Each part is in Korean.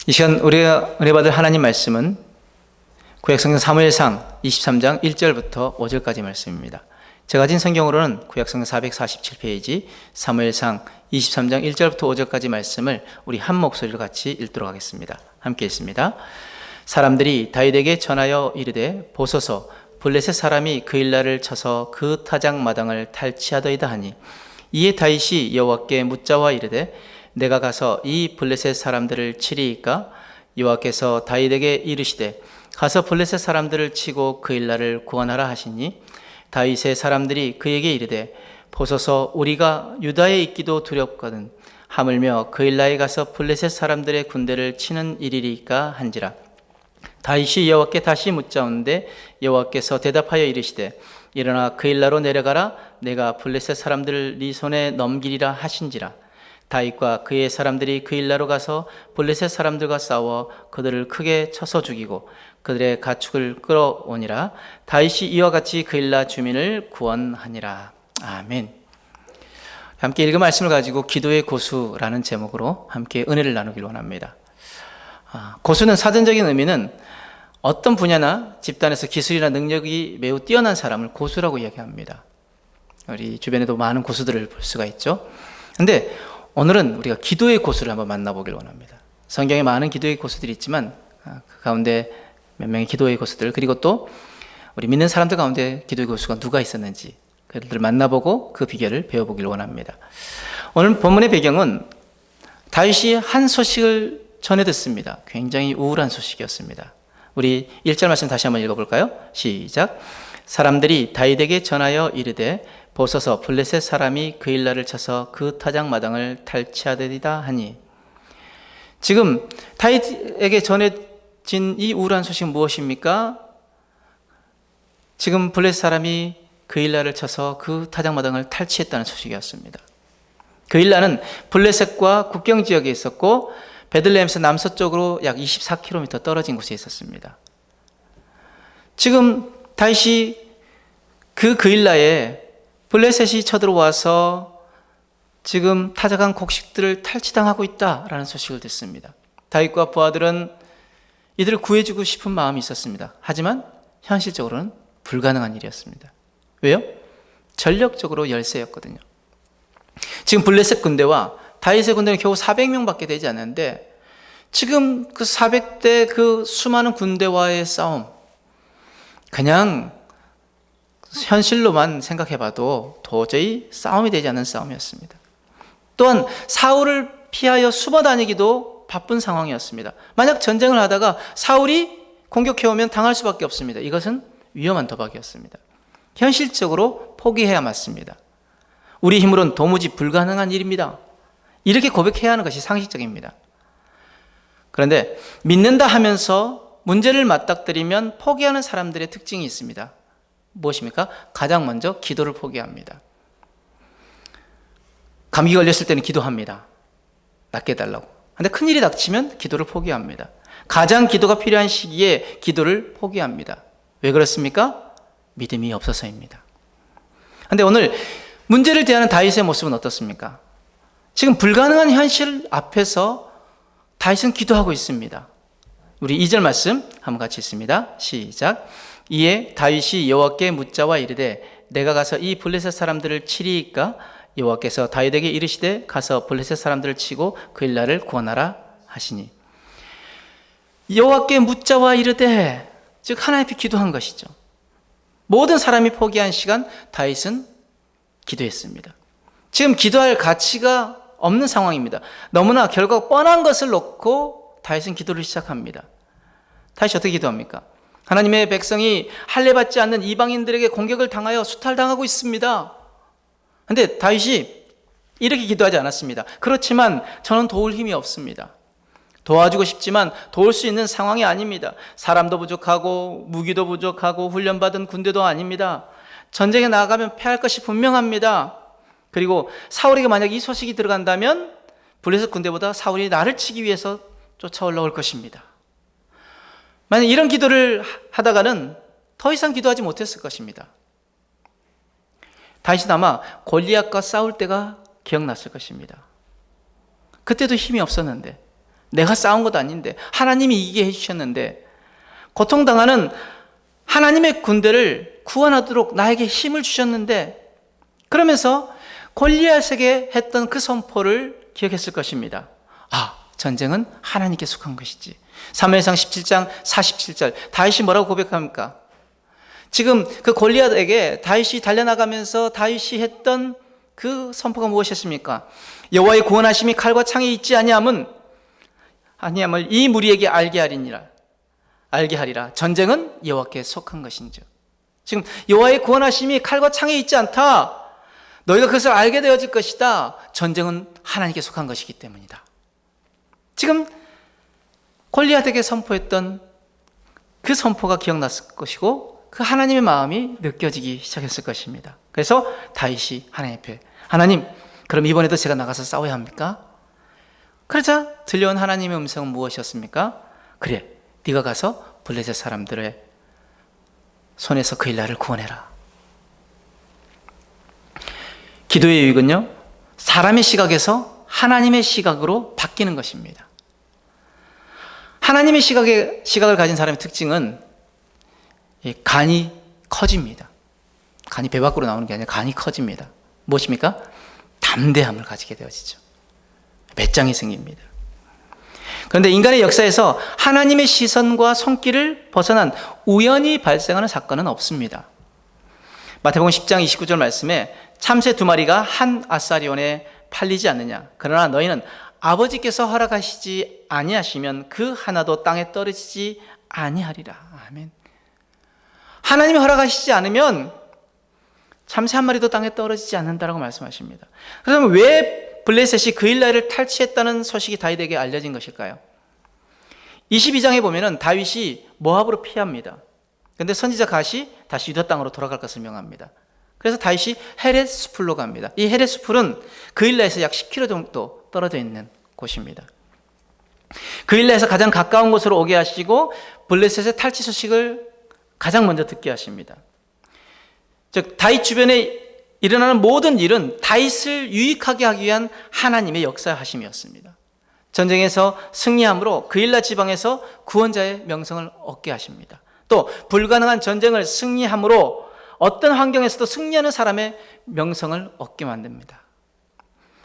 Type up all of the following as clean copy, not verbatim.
이 시간 우리가 은혜 받을 하나님 말씀은 구약성경 사무엘상 23장 1절부터 5절까지 말씀입니다. 제가 가진 성경으로는 구약성경 447페이지 사무엘상 23장 1절부터 5절까지 말씀을 우리 한 목소리로 같이 읽도록 하겠습니다. 함께 읽습니다. 사람들이 다윗에게 전하여 이르되 보소서 블레셋 사람이 그 일날을 쳐서 그 타작 마당을 탈취하더이다 하니 이에 다윗이 여호와께 묻자와 이르되 내가 가서 이 블레셋 사람들을 치리이까? 여호와께서 다윗에게 이르시되 가서 블레셋 사람들을 치고 그 일날을 구원하라 하시니 다윗의 사람들이 그에게 이르되 보소서 우리가 유다에 있기도 두렵거든 하물며 그 일날에 가서 블레셋 사람들의 군대를 치는 일이리까 한지라. 다윗이 여호와께 다시 묻자온데 여호와께서 대답하여 이르시되 일어나 그 일나로 내려가라. 내가 블레셋 사람들을 네 손에 넘기리라 하신지라. 다윗과 그의 사람들이 그 일나로 가서 블레셋 사람들과 싸워 그들을 크게 쳐서 죽이고 그들의 가축을 끌어오니라. 다윗이 이와 같이 그 일나 주민을 구원하니라. 아멘. 함께 읽은 말씀을 가지고 기도의 고수라는 제목으로 함께 은혜를 나누길 원합니다. 고수는 사전적인 의미는 어떤 분야나 집단에서 기술이나 능력이 매우 뛰어난 사람을 고수라고 이야기합니다. 우리 주변에도 많은 고수들을 볼 수가 있죠. 그런데 오늘은 우리가 기도의 고수를 한번 만나보길 원합니다. 성경에 많은 기도의 고수들이 있지만 그 가운데 몇 명의 기도의 고수들, 그리고 또 우리 믿는 사람들 가운데 기도의 고수가 누가 있었는지 그들을 만나보고 그 비결을 배워보길 원합니다. 오늘 본문의 배경은 다윗이 한 소식을 전해 듣습니다. 굉장히 우울한 소식이었습니다. 우리 1절 말씀 다시 한번 읽어볼까요? 시작. 사람들이 다윗에게 전하여 이르되 보소서 블레셋 사람이 그 일날을 쳐서 그 타작 마당을 탈취하더이다 하니, 지금 다윗에게 전해진 이 우울한 소식은 무엇입니까? 지금 블레셋 사람이 그 일날을 쳐서 그 타작 마당을 탈취했다는 소식이었습니다. 그 일날은 블레셋과 국경 지역에 있었고 베들레헴에서 남서쪽으로 약 24km 떨어진 곳에 있었습니다. 지금 다윗이 그 일날에 블레셋이 쳐들어와서 지금 타작한 곡식들을 탈취당하고 있다라는 소식을 듣습니다. 다윗과 부하들은 이들을 구해주고 싶은 마음이 있었습니다. 하지만 현실적으로는 불가능한 일이었습니다. 왜요? 전력적으로 열세였거든요. 지금 블레셋 군대와 다윗의 군대는 겨우 400명밖에 되지 않는데 지금 그 400대 그 수많은 군대와의 싸움, 그냥 현실로만 생각해봐도 도저히 싸움이 되지 않는 싸움이었습니다. 또한 사울을 피하여 숨어 다니기도 바쁜 상황이었습니다. 만약 전쟁을 하다가 사울이 공격해오면 당할 수밖에 없습니다. 이것은 위험한 도박이었습니다. 현실적으로 포기해야 맞습니다. 우리 힘으로는 도무지 불가능한 일입니다. 이렇게 고백해야 하는 것이 상식적입니다. 그런데 믿는다 하면서 문제를 맞닥뜨리면 포기하는 사람들의 특징이 있습니다. 무엇입니까? 가장 먼저 기도를 포기합니다. 감기 걸렸을 때는 기도합니다. 낫게 해달라고. 그런데 큰일이 닥치면 기도를 포기합니다. 가장 기도가 필요한 시기에 기도를 포기합니다. 왜 그렇습니까? 믿음이 없어서입니다. 그런데 오늘 문제를 대하는 다윗의 모습은 어떻습니까? 지금 불가능한 현실 앞에서 다윗은 기도하고 있습니다. 우리 2절 말씀 한번 같이 읽습니다. 시작. 이에 다윗이 여호와께 묻자와 이르되 내가 가서 이 블레셋 사람들을 치리이까? 여호와께서 다윗에게 이르시되 가서 블레셋 사람들을 치고 그 일날을 구원하라 하시니. 여호와께 묻자와 이르되, 즉 하나님 앞에 기도한 것이죠. 모든 사람이 포기한 시간 다윗은 기도했습니다. 지금 기도할 가치가 없는 상황입니다. 너무나 결과가 뻔한 것을 놓고 다윗은 기도를 시작합니다. 다윗이 어떻게 기도합니까? 하나님의 백성이 할례받지 않는 이방인들에게 공격을 당하여 수탈당하고 있습니다. 그런데 다윗이 이렇게 기도하지 않았습니다. 그렇지만 저는 도울 힘이 없습니다. 도와주고 싶지만 도울 수 있는 상황이 아닙니다. 사람도 부족하고 무기도 부족하고 훈련받은 군대도 아닙니다. 전쟁에 나가면 패할 것이 분명합니다. 그리고 사울에게 만약 이 소식이 들어간다면 블레셋 군대보다 사울이 나를 치기 위해서 쫓아 올라올 것입니다. 만약 이런 기도를 하다가는 더 이상 기도하지 못했을 것입니다. 다윗은 아마 골리앗과 싸울 때가 기억났을 것입니다. 그때도 힘이 없었는데 내가 싸운 것도 아닌데, 하나님이 이기게 해주셨는데, 고통당하는 하나님의 군대를 구원하도록 나에게 힘을 주셨는데, 그러면서 골리앗에게 했던 그 선포를 기억했을 것입니다. 아, 전쟁은 하나님께 속한 것이지. 사무엘상 17장 47절 다윗이 뭐라고 고백합니까? 지금 그 골리앗에게 다윗이 달려나가면서 다윗이 했던 그 선포가 무엇이었습니까? 여호와의 구원하심이 칼과 창에 있지 아니함을 이 무리에게 알게 하리라. 전쟁은 여호와께 속한 것인즉. 지금 여호와의 구원하심이 칼과 창에 있지 않다. 너희가 그것을 알게 되어질 것이다. 전쟁은 하나님께 속한 것이기 때문이다. 지금 골리앗에게 선포했던 그 선포가 기억났을 것이고, 그 하나님의 마음이 느껴지기 시작했을 것입니다. 그래서 다윗이 하나님 앞에, 하나님, 그럼 이번에도 제가 나가서 싸워야 합니까? 그러자 들려온 하나님의 음성은 무엇이었습니까? 그래, 네가 가서 블레셋 사람들의 손에서 그 일날을 구원해라. 기도의 유익은요, 사람의 시각에서 하나님의 시각으로 바뀌는 것입니다. 하나님의 시각을 가진 사람의 특징은 간이 커집니다. 간이 배 밖으로 나오는 게 아니라 간이 커집니다. 무엇입니까? 담대함을 가지게 되어지죠. 배짱이 생깁니다. 그런데 인간의 역사에서 하나님의 시선과 손길을 벗어난 우연히 발생하는 사건은 없습니다. 마태복음 10장 29절 말씀에 참새 2마리가 한 아사리온에 팔리지 않느냐. 그러나 너희는 아버지께서 허락하시지 아니하시면 그 하나도 땅에 떨어지지 아니하리라. 아멘. 하나님이 허락하시지 않으면 참새 한 마리도 땅에 떨어지지 않는다라고 말씀하십니다. 그러면 왜 블레셋이 그 일날을 탈취했다는 소식이 다윗에게 알려진 것일까요? 22장에 보면은 다윗이 모압으로 피합니다. 그런데 선지자 갓이 다시 유다 땅으로 돌아갈 것을 명합니다. 그래서 다윗이 헤렛 수풀로 갑니다. 이 헤렛 수풀은 그 일라에서 약 10km 정도 떨어져 있는 곳입니다. 그 일라에서 가장 가까운 곳으로 오게 하시고 블레셋의 탈취 소식을 가장 먼저 듣게 하십니다. 즉 다윗 주변에 일어나는 모든 일은 다윗을 유익하게 하기 위한 하나님의 역사하심이었습니다. 전쟁에서 승리함으로 그 일라 지방에서 구원자의 명성을 얻게 하십니다. 또 불가능한 전쟁을 승리함으로 어떤 환경에서도 승리하는 사람의 명성을 얻게 만듭니다.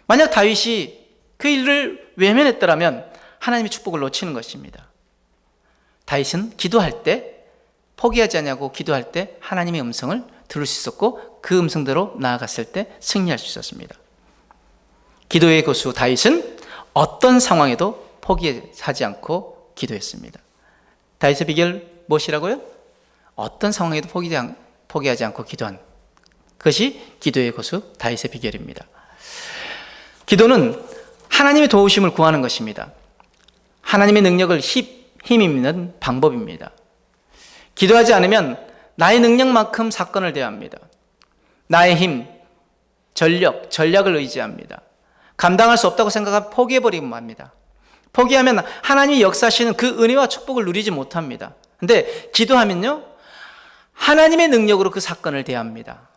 만약 다윗이 그 일을 외면했더라면 하나님의 축복을 놓치는 것입니다. 다윗은 기도할 때 포기하지 않냐고 기도할 때 하나님의 음성을 들을 수 있었고 그 음성대로 나아갔을 때 승리할 수 있었습니다. 기도의 고수 다윗은 어떤 상황에도 포기하지 않고 기도했습니다. 다윗의 비결 무엇이라고요? 어떤 상황에도 포기하지 않고 기도한 그것이 기도의 고수 다윗의 비결입니다. 기도는 하나님의 도우심을 구하는 것입니다. 하나님의 능력을 힘입는 방법입니다. 기도하지 않으면 나의 능력만큼 사건을 대합니다. 나의 힘, 전략을 의지합니다. 감당할 수 없다고 생각하면 포기해버리고 맙니다. 포기하면 하나님이 역사하시는 그 은혜와 축복을 누리지 못합니다. 근데 기도하면요, 하나님의 능력으로 그 사건을 대합니다.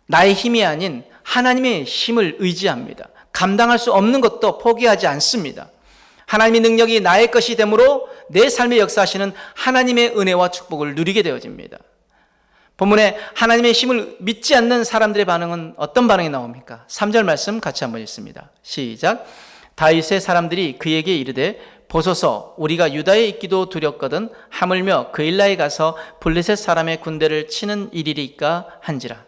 나의 힘이 아닌 하나님의 힘을 의지합니다. 감당할 수 없는 것도 포기하지 않습니다. 하나님의 능력이 나의 것이 되므로 내 삶에 역사하시는 하나님의 은혜와 축복을 누리게 되어집니다. 본문에 하나님의 힘을 믿지 않는 사람들의 반응은 어떤 반응이 나옵니까? 3절 말씀 같이 한번 읽습니다. 시작. 다윗의 사람들이 그에게 이르되 보소서 우리가 유다에 있기도 두렵거든 하물며 그일라에 가서 블레셋 사람의 군대를 치는 일이리까 한지라.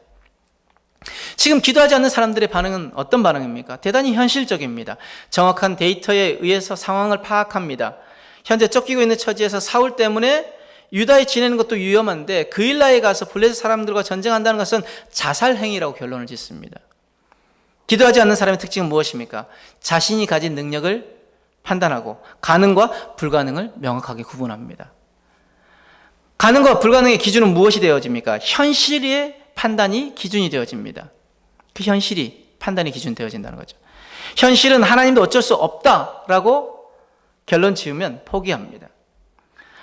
지금 기도하지 않는 사람들의 반응은 어떤 반응입니까? 대단히 현실적입니다. 정확한 데이터에 의해서 상황을 파악합니다. 현재 쫓기고 있는 처지에서 사울 때문에 유다에 지내는 것도 위험한데 그일라에 가서 블레셋 사람들과 전쟁한다는 것은 자살 행위라고 결론을 짓습니다. 기도하지 않는 사람의 특징은 무엇입니까? 자신이 가진 능력을 판단하고 가능과 불가능을 명확하게 구분합니다. 가능과 불가능의 기준은 무엇이 되어집니까? 현실의 판단이 기준이 되어집니다. 그 현실이 판단의 기준이 되어진다는 거죠. 현실은 하나님도 어쩔 수 없다라고 결론 지으면 포기합니다.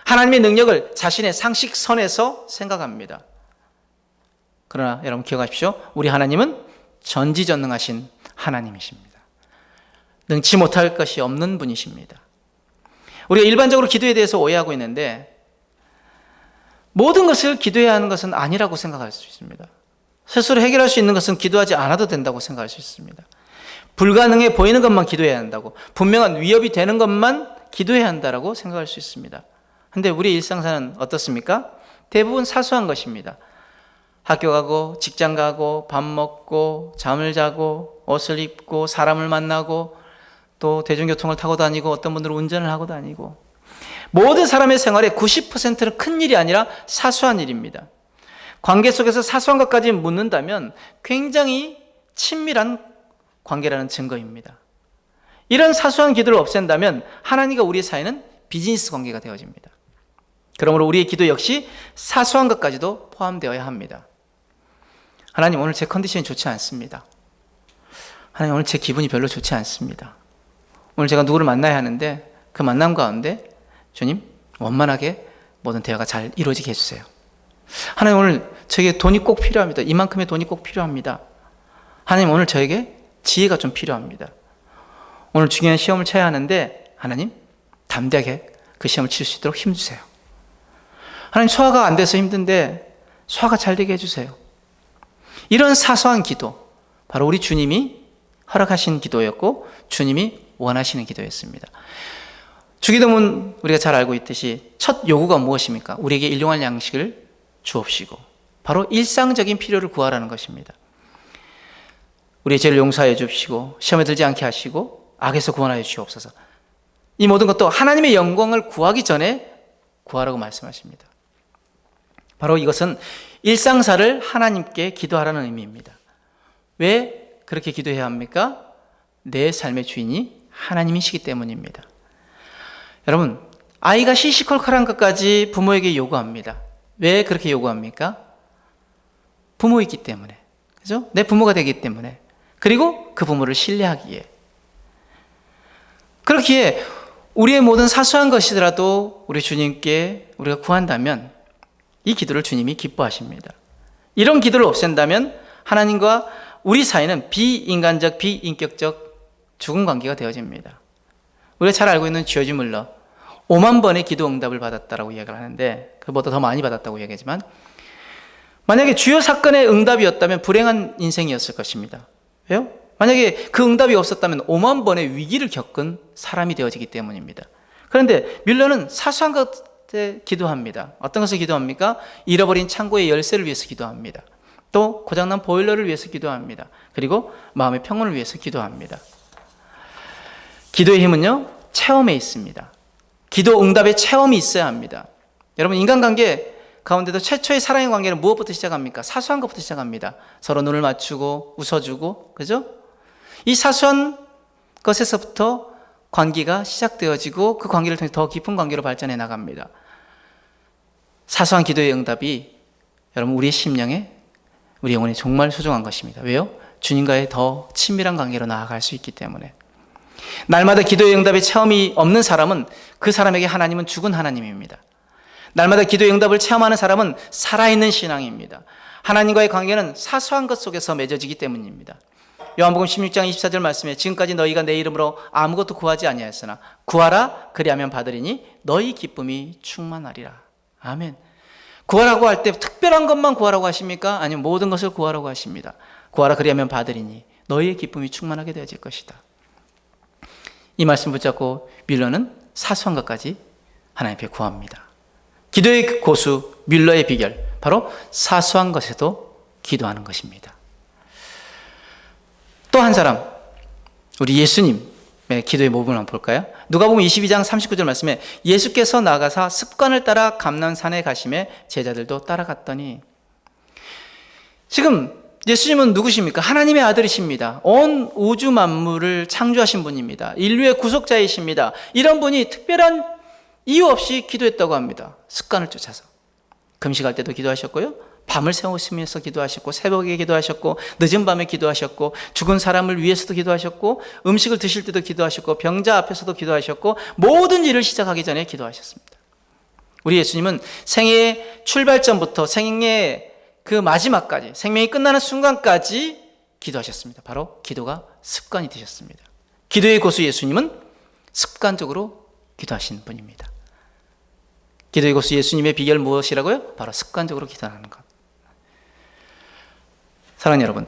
하나님의 능력을 자신의 상식선에서 생각합니다. 그러나 여러분 기억하십시오. 우리 하나님은 전지전능하신 하나님이십니다. 능치 못할 것이 없는 분이십니다. 우리가 일반적으로 기도에 대해서 오해하고 있는데 모든 것을 기도해야 하는 것은 아니라고 생각할 수 있습니다. 스스로 해결할 수 있는 것은 기도하지 않아도 된다고 생각할 수 있습니다. 불가능해 보이는 것만 기도해야 한다고, 분명한 위협이 되는 것만 기도해야 한다고 생각할 수 있습니다. 그런데 우리 일상사는 어떻습니까? 대부분 사소한 것입니다. 학교 가고 직장 가고 밥 먹고 잠을 자고 옷을 입고 사람을 만나고 또 대중교통을 타고 다니고 어떤 분들은 운전을 하고 다니고, 모든 사람의 생활의 90%는 큰 일이 아니라 사소한 일입니다. 관계 속에서 사소한 것까지 묻는다면 굉장히 친밀한 관계라는 증거입니다. 이런 사소한 기도를 없앤다면 하나님과 우리의 사이는 비즈니스 관계가 되어집니다. 그러므로 우리의 기도 역시 사소한 것까지도 포함되어야 합니다. 하나님, 오늘 제 컨디션이 좋지 않습니다. 하나님, 오늘 제 기분이 별로 좋지 않습니다. 오늘 제가 누구를 만나야 하는데 그 만남 가운데 주님, 원만하게 모든 대화가 잘 이루어지게 해주세요. 하나님, 오늘 저에게 돈이 꼭 필요합니다. 이만큼의 돈이 꼭 필요합니다. 하나님, 오늘 저에게 지혜가 좀 필요합니다. 오늘 중요한 시험을 쳐야 하는데 하나님, 담대하게 그 시험을 칠 수 있도록 힘주세요. 하나님, 소화가 안 돼서 힘든데 소화가 잘 되게 해주세요. 이런 사소한 기도, 바로 우리 주님이 허락하신 기도였고 주님이 원하시는 기도였습니다. 주기도문 우리가 잘 알고 있듯이 첫 요구가 무엇입니까? 우리에게 일용할 양식을 주옵시고, 바로 일상적인 필요를 구하라는 것입니다. 우리의 죄를 용서하여 주시고 시험에 들지 않게 하시고 악에서 구원하여 주옵소서. 이 모든 것도 하나님의 영광을 구하기 전에 구하라고 말씀하십니다. 바로 이것은 일상사를 하나님께 기도하라는 의미입니다. 왜 그렇게 기도해야 합니까? 내 삶의 주인이 하나님이시기 때문입니다. 여러분, 아이가 시시콜콜한 것까지 부모에게 요구합니다. 왜 그렇게 요구합니까? 부모이기 때문에, 그죠? 내 부모가 되기 때문에, 그리고 그 부모를 신뢰하기에. 그렇기에 우리의 모든 사소한 것이더라도 우리 주님께 우리가 구한다면 이 기도를 주님이 기뻐하십니다. 이런 기도를 없앤다면 하나님과 우리 사이는 비인간적, 비인격적 죽은 관계가 되어집니다. 우리가 잘 알고 있는 지어지 물러 5만 번의 기도 응답을 받았다라고 이야기를 하는데, 그보다 더 많이 받았다고 이야기하지만, 만약에 주요 사건의 응답이었다면 불행한 인생이었을 것입니다. 왜요? 만약에 그 응답이 없었다면 5만 번의 위기를 겪은 사람이 되어지기 때문입니다. 그런데 뮬러는 사소한 것에 기도합니다. 어떤 것을 기도합니까? 잃어버린 창고의 열쇠를 위해서 기도합니다. 또 고장난 보일러를 위해서 기도합니다. 그리고 마음의 평온을 위해서 기도합니다. 기도의 힘은요, 체험에 있습니다. 기도 응답의 체험이 있어야 합니다. 여러분, 인간관계 가운데도 최초의 사랑의 관계는 무엇부터 시작합니까? 사소한 것부터 시작합니다. 서로 눈을 맞추고 웃어주고, 그죠? 이 사소한 것에서부터 관계가 시작되어지고 그 관계를 통해 더 깊은 관계로 발전해 나갑니다. 사소한 기도의 응답이 여러분 우리의 심령에, 우리 영혼에 정말 소중한 것입니다. 왜요? 주님과의 더 친밀한 관계로 나아갈 수 있기 때문에. 날마다 기도의 응답의 체험이 없는 사람은 그 사람에게 하나님은 죽은 하나님입니다. 날마다 기도의 응답을 체험하는 사람은 살아있는 신앙입니다. 하나님과의 관계는 사소한 것 속에서 맺어지기 때문입니다. 요한복음 16장 24절 말씀에 지금까지 너희가 내 이름으로 아무것도 구하지 아니하였으나 구하라 그리하면 받으리니 너희 기쁨이 충만하리라. 아멘. 구하라고 할 때 특별한 것만 구하라고 하십니까? 아니면 모든 것을 구하라고 하십니다. 구하라 그리하면 받으리니 너희의 기쁨이 충만하게 되어질 것이다. 이 말씀 붙잡고 뮬러는 사소한 것까지 하나님 앞에 구합니다. 기도의 고수 뮬러의 비결, 바로 사소한 것에도 기도하는 것입니다. 또 한 사람, 우리 예수님의 기도의 모범을 한번 볼까요? 누가복음 22장 39절 말씀에 예수께서 나가사 습관을 따라 감람산에 가심에 제자들도 따라갔더니, 지금 예수님은 누구십니까? 하나님의 아들이십니다. 온 우주 만물을 창조하신 분입니다. 인류의 구속자이십니다. 이런 분이 특별한 이유 없이 기도했다고 합니다. 습관을 쫓아서. 금식할 때도 기도하셨고요, 밤을 새우시면서 기도하셨고, 새벽에 기도하셨고, 늦은 밤에 기도하셨고, 죽은 사람을 위해서도 기도하셨고, 음식을 드실 때도 기도하셨고, 병자 앞에서도 기도하셨고, 모든 일을 시작하기 전에 기도하셨습니다. 우리 예수님은 생애의 출발점부터 생애의 그 마지막까지, 생명이 끝나는 순간까지 기도하셨습니다. 바로 기도가 습관이 되셨습니다. 기도의 고수 예수님은 습관적으로 기도하신 분입니다. 기도의 고수 예수님의 비결 무엇이라고요? 바로 습관적으로 기도하는 것. 사랑하는 여러분,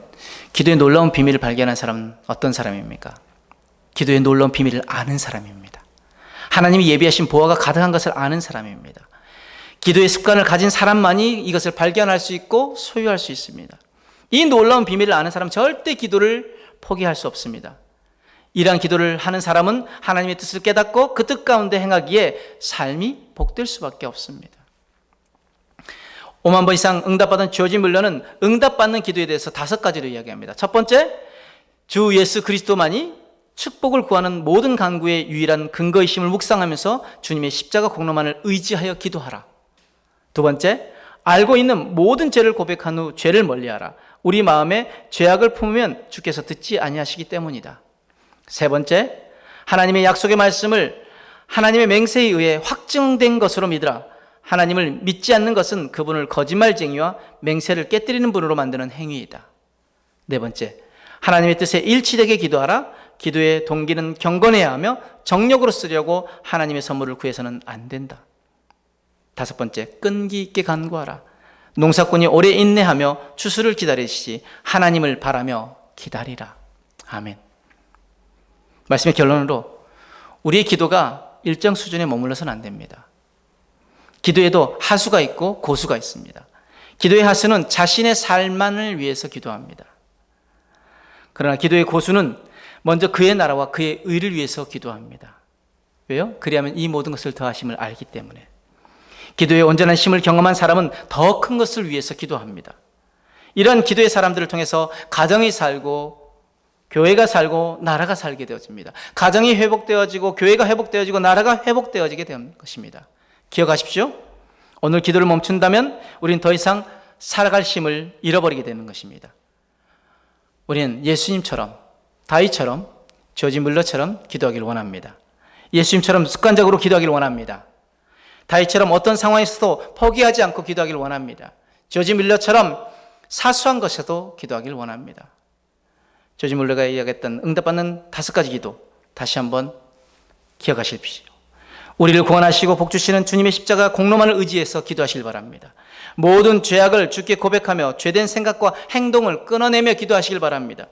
기도의 놀라운 비밀을 발견한 사람은 어떤 사람입니까? 기도의 놀라운 비밀을 아는 사람입니다. 하나님이 예비하신 보화가 가득한 것을 아는 사람입니다. 기도의 습관을 가진 사람만이 이것을 발견할 수 있고 소유할 수 있습니다. 이 놀라운 비밀을 아는 사람은 절대 기도를 포기할 수 없습니다. 이러한 기도를 하는 사람은 하나님의 뜻을 깨닫고 그 뜻 가운데 행하기에 삶이 복될 수밖에 없습니다. 5만 번 이상 응답받은 조지 물러는 응답받는 기도에 대해서 5가지로 이야기합니다. 첫 번째, 주 예수 그리스도만이 축복을 구하는 모든 간구의 유일한 근거이심을 묵상하면서 주님의 십자가 공로만을 의지하여 기도하라. 두 번째, 알고 있는 모든 죄를 고백한 후 죄를 멀리하라. 우리 마음에 죄악을 품으면 주께서 듣지 아니하시기 때문이다. 세 번째, 하나님의 약속의 말씀을 하나님의 맹세에 의해 확증된 것으로 믿으라. 하나님을 믿지 않는 것은 그분을 거짓말쟁이와 맹세를 깨뜨리는 분으로 만드는 행위이다. 네 번째, 하나님의 뜻에 일치되게 기도하라. 기도의 동기는 경건해야 하며 정력으로 쓰려고 하나님의 선물을 구해서는 안 된다. 다섯 번째, 끈기 있게 간구하라. 농사꾼이 오래 인내하며 추수를 기다리시지 하나님을 바라며 기다리라. 아멘. 말씀의 결론으로 우리의 기도가 일정 수준에 머물러서는 안 됩니다. 기도에도 하수가 있고 고수가 있습니다. 기도의 하수는 자신의 삶만을 위해서 기도합니다. 그러나 기도의 고수는 먼저 그의 나라와 그의 의를 위해서 기도합니다. 왜요? 그리하면 이 모든 것을 더하심을 알기 때문에. 기도의 온전한 힘을 경험한 사람은 더 큰 것을 위해서 기도합니다. 이런 기도의 사람들을 통해서 가정이 살고 교회가 살고 나라가 살게 되어집니다. 가정이 회복되어지고 교회가 회복되어지고 나라가 회복되어지게 되는 것입니다. 기억하십시오. 오늘 기도를 멈춘다면 우리는 더 이상 살아갈 힘을 잃어버리게 되는 것입니다. 우리는 예수님처럼, 다윗처럼, 조지 물러처럼 기도하기를 원합니다. 예수님처럼 습관적으로 기도하기를 원합니다. 다윗처럼 어떤 상황에서도 포기하지 않고 기도하기를 원합니다. 조지 물러처럼 사소한 것에도 기도하기를 원합니다. 조지 물러가 이야기했던 응답받는 5가지 기도 다시 한번 기억하십시오. 우리를 구원하시고 복주시는 주님의 십자가 공로만을 의지해서 기도하시길 바랍니다. 모든 죄악을 주께 고백하며 죄된 생각과 행동을 끊어내며 기도하시길 바랍니다.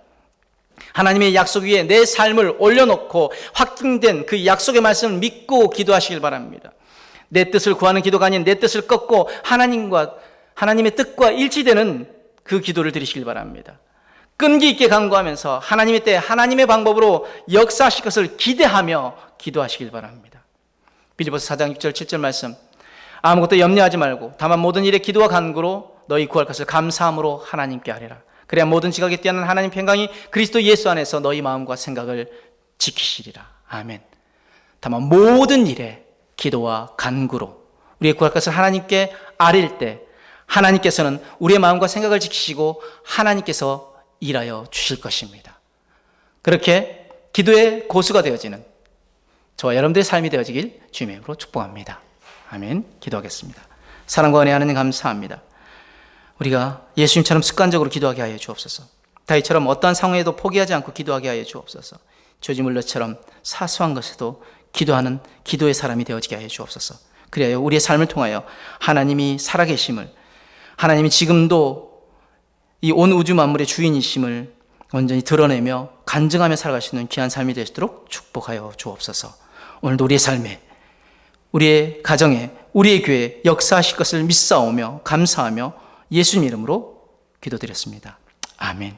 하나님의 약속 위에 내 삶을 올려놓고 확증된 그 약속의 말씀을 믿고 기도하시길 바랍니다. 내 뜻을 구하는 기도가 아닌 내 뜻을 꺾고 하나님의 뜻과 일치되는 그 기도를 드리시길 바랍니다. 끈기 있게 간구하면서 하나님의 때 하나님의 방법으로 역사하실 것을 기대하며 기도하시길 바랍니다. 빌립보서 4장 6절 7절 말씀, 아무것도 염려하지 말고 다만 모든 일에 기도와 간구로 너희 구할 것을 감사함으로 하나님께 아뢰라. 그래야 모든 지각에 뛰어난 하나님 평강이 그리스도 예수 안에서 너희 마음과 생각을 지키시리라. 아멘. 다만 모든 일에 기도와 간구로 우리의 구할 것을 하나님께 아뢰일 때 하나님께서는 우리의 마음과 생각을 지키시고 하나님께서 일하여 주실 것입니다. 그렇게 기도의 고수가 되어지는 저와 여러분들의 삶이 되어지길 주님의 이름으로 축복합니다. 아멘. 기도하겠습니다. 사랑과 은혜 하나님 감사합니다. 우리가 예수님처럼 습관적으로 기도하게 하여 주옵소서. 다윗처럼 어떠한 상황에도 포기하지 않고 기도하게 하여 주옵소서. 조지 물러처럼 사소한 것에도 기도하는 기도의 사람이 되어지게 하여 주옵소서. 그리하여 우리의 삶을 통하여 하나님이 살아계심을, 하나님이 지금도 이 온 우주 만물의 주인이심을 온전히 드러내며 간증하며 살아갈 수 있는 귀한 삶이 되시도록 축복하여 주옵소서. 오늘도 우리의 삶에, 우리의 가정에, 우리의 교회에 역사하실 것을 믿사오며 감사하며 예수님 이름으로 기도드렸습니다. 아멘.